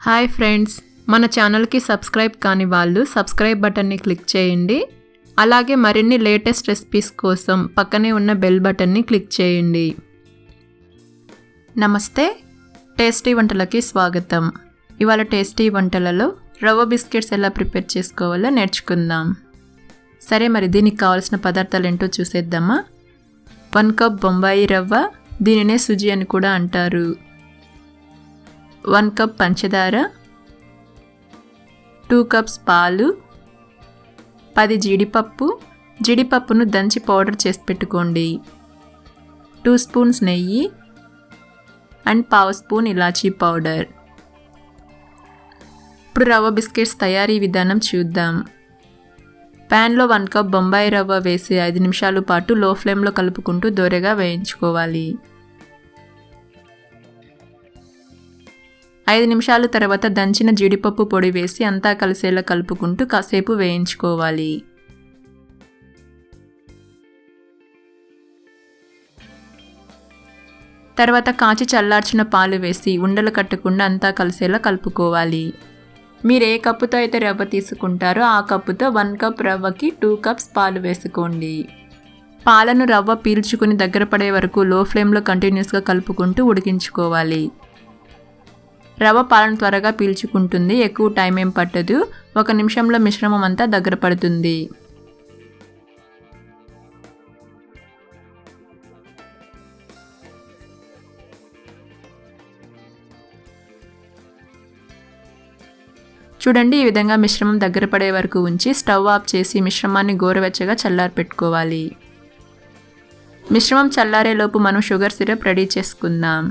Hi friends, మన ఛానల్కి subscribe కాని వాళ్ళు సబ్స్క్రైబ్ బటన్ని క్లిక్ చేయండి. అలాగే మరిన్ని లేటెస్ట్ రెసిపీస్ కోసం పక్కనే ఉన్న బెల్ బటన్ని క్లిక్ చేయండి. నమస్తే, టేస్టీ వంటలకి స్వాగతం. ఇవాళ టేస్టీ వంటలలో రవ్వ బిస్కెట్స్ ఎలా ప్రిపేర్ చేసుకోవాలో నేర్చుకుందాం. సరే, మరి దీనికి కావాల్సిన పదార్థాలు ఏంటో చూసేద్దామా. 1 కప్ బొంబాయి రవ్వ, దీనినే సుజీ అని కూడా అంటారు. 1 కప్ పంచదార, 2 కప్స్ పాలు, 10 జీడిపప్పును దంచి పౌడర్ చేసి పెట్టుకోండి, 2 స్పూన్స్ నెయ్యి అండ్ 1/2 స్పూన్ ఇలాచీ పౌడర్. ఇప్పుడు రవ్వ బిస్కెట్స్ తయారీ విధానం చూద్దాం. ప్యాన్లో 1 కప్ బొంబాయి రవ్వ వేసి 5 నిమిషాల పాటు లో ఫ్లేమ్లో కలుపుకుంటూ దోరగా వేయించుకోవాలి. 5 నిమిషాల తర్వాత దంచిన జీడిపప్పు పొడి వేసి అంతా కలిసేలా కలుపుకుంటూ కాసేపు వేయించుకోవాలి. తర్వాత కాచి చల్లార్చిన పాలు వేసి ఉండలు కట్టకుండా అంతా కలిసేలా కలుపుకోవాలి. మీరు ఏ కప్పుతో అయితే రవ్వ తీసుకుంటారో ఆ కప్పుతో 1 కప్ రవ్వకి 2 కప్స్ పాలు వేసుకోండి. పాలను రవ్వ పీల్చుకుని దగ్గర పడే వరకు లో ఫ్లేమ్లో కంటిన్యూస్గా కలుపుకుంటూ ఉడికించుకోవాలి. రవ్వ పాలను త్వరగా పీల్చుకుంటుంది, ఎక్కువ టైం ఏం పట్టదు. 1 నిమిషంలో మిశ్రమం అంతా దగ్గర పడుతుంది. చూడండి, ఈ విధంగా మిశ్రమం దగ్గర పడే వరకు ఉంచి స్టవ్ ఆఫ్ చేసి మిశ్రమాన్ని గోరువెచ్చగా చల్లారపెట్టుకోవాలి. మిశ్రమం చల్లారేలోపు మనం షుగర్ సిరప్ రెడీ చేసుకుందాం.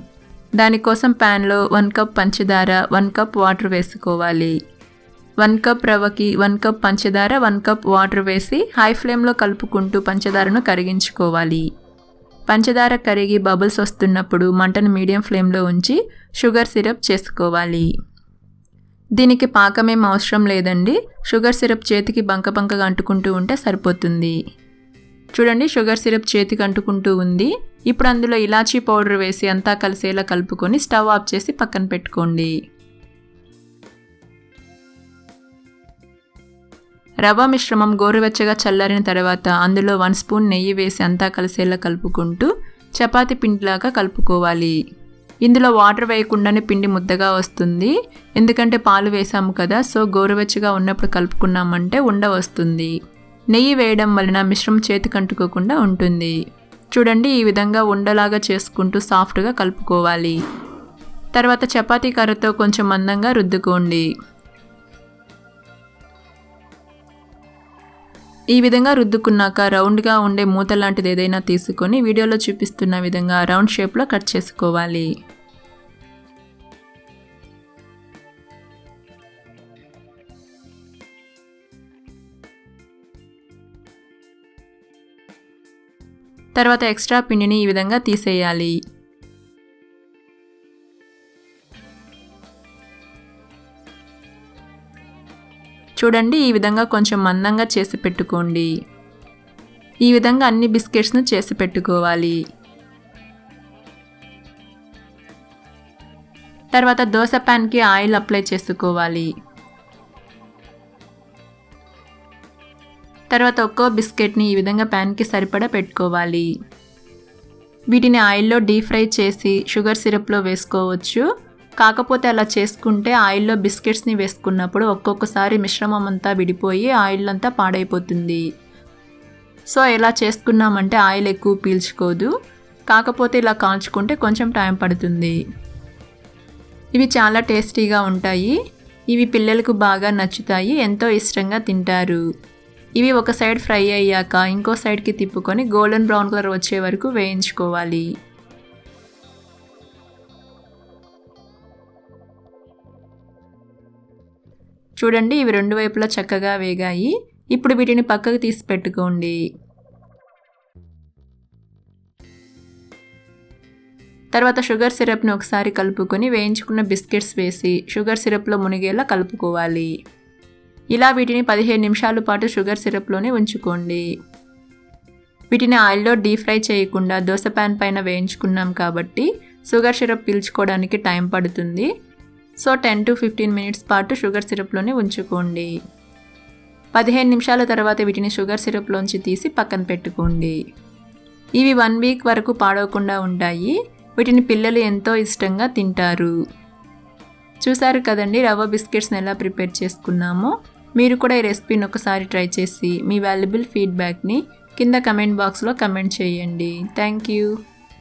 దానికోసం ప్యాన్లో 1 కప్ పంచదార, 1 కప్ వాటర్ వేసుకోవాలి. 1 కప్ రవ్వకి 1 కప్ పంచదార, 1 కప్ వాటర్ వేసి హై ఫ్లేమ్లో కలుపుకుంటూ పంచదారను కరిగించుకోవాలి. పంచదార కరిగి బబుల్స్ వస్తున్నప్పుడు మంటను మీడియం ఫ్లేమ్లో ఉంచి షుగర్ సిరప్ చేసుకోవాలి. దీనికి పాకమేం అవసరం లేదండి, షుగర్ సిరప్ చేతికి బంకగా అంటుకుంటూ ఉంటే సరిపోతుంది. చూడండి, షుగర్ సిరప్ చేతికి అంటుకుంటూ ఉంది. ఇప్పుడు అందులో ఇలాచీ పౌడర్ వేసి అంతా కలిసేలా కలుపుకొని స్టవ్ ఆఫ్ చేసి పక్కన పెట్టుకోండి. రవ్వ మిశ్రమం గోరువెచ్చగా చల్లారిన తర్వాత అందులో 1 స్పూన్ నెయ్యి వేసి అంతా కలిసేలా కలుపుకుంటూ చపాతీ పిండిలాగా కలుపుకోవాలి. ఇందులో వాటర్ వేయకుండానే పిండి ముద్దగా వస్తుంది, ఎందుకంటే పాలు వేసాము కదా. సో గోరువెచ్చగా ఉన్నప్పుడు కలుపుకున్నామంటే ఉండ వస్తుంది. నెయ్యి వేయడం వలన మిశ్రమం చేతికి అంటుకోకుండా ఉంటుంది. చూడండి, ఈ విధంగా ఉండలాగా చేసుకుంటూ సాఫ్ట్గా కలుపుకోవాలి. తర్వాత చపాతీ కర్రతో కొంచెం మందంగా రుద్దుకోండి. ఈ విధంగా రుద్దుకున్నాక రౌండ్గా ఉండే మూత లాంటిది ఏదైనా తీసుకొని వీడియోలో చూపిస్తున్న విధంగా రౌండ్ షేప్లో కట్ చేసుకోవాలి. తర్వాత ఎక్స్ట్రా పిండిని ఈ విధంగా తీసేయాలి. చూడండి, ఈ విధంగా కొంచెం మందంగా చేసి పెట్టుకోండి. ఈ విధంగా అన్ని బిస్కెట్స్ను చేసి పెట్టుకోవాలి. తర్వాత దోశ ప్యాన్కి ఆయిల్ అప్లై చేసుకోవాలి. తర్వాత ఒక్కో బిస్కెట్ని ఈ విధంగా ప్యాన్కి సరిపడా పెట్టుకోవాలి. వీటిని ఆయిల్లో డీప్ ఫ్రై చేసి షుగర్ సిరప్లో వేసుకోవచ్చు. కాకపోతే అలా చేసుకుంటే ఆయిల్లో బిస్కెట్స్ని వేసుకున్నప్పుడు ఒక్కొక్కసారి మిశ్రమం అంతా విడిపోయి ఆయిల్ అంతా పాడైపోతుంది. సో ఇలా చేసుకున్నామంటే ఆయిల్ ఎక్కువ పీల్చుకోదు. కాకపోతే ఇలా కాల్చుకుంటే కొంచెం టైం పడుతుంది. ఇవి చాలా టేస్టీగా ఉంటాయి. ఇవి పిల్లలకు బాగా నచ్చుతాయి, ఎంతో ఇష్టంగా తింటారు. ఇవి ఒక సైడ్ ఫ్రై అయ్యాక ఇంకో సైడ్కి తిప్పుకొని గోల్డెన్ బ్రౌన్ కలర్ వచ్చే వరకు వేయించుకోవాలి. చూడండి, ఇవి 2 వైపులా చక్కగా వేగాయి. ఇప్పుడు వీటిని పక్కకు తీసి పెట్టుకోండి. తర్వాత షుగర్ సిరప్ని ఒకసారి కలుపుకొని వేయించుకున్న బిస్కెట్స్ వేసి షుగర్ సిరప్లో మునిగేలా కలుపుకోవాలి. ఇలా వీటిని 15 నిమిషాల పాటు షుగర్ సిరప్లోనే ఉంచుకోండి. వీటిని ఆయిల్లో డీప్ ఫ్రై చేయకుండా దోశ ప్యాన్ పైన వేయించుకున్నాం కాబట్టి షుగర్ సిరప్ పీల్చుకోవడానికి టైం పడుతుంది. సో 10 to 15 మినిట్స్ పాటు షుగర్ సిరప్లోనే ఉంచుకోండి. 15 నిమిషాల తర్వాత వీటిని షుగర్ సిరప్లోంచి తీసి పక్కన పెట్టుకోండి. ఇవి 1 వీక్ వరకు పాడవకుండా ఉంటాయి. వీటిని పిల్లలు ఎంతో ఇష్టంగా తింటారు. చూసారు కదండి రవ్వ బిస్కెట్స్ని ఎలా ప్రిపేర్ చేసుకున్నామో. మీరు కూడా ఈ రెసిపీని ఒకసారి ట్రై చేసి మీ వాల్యుబుల్ ఫీడ్బ్యాక్ని కింద కమెంట్ బాక్స్లో కమెంట్ చేయండి. Thank you.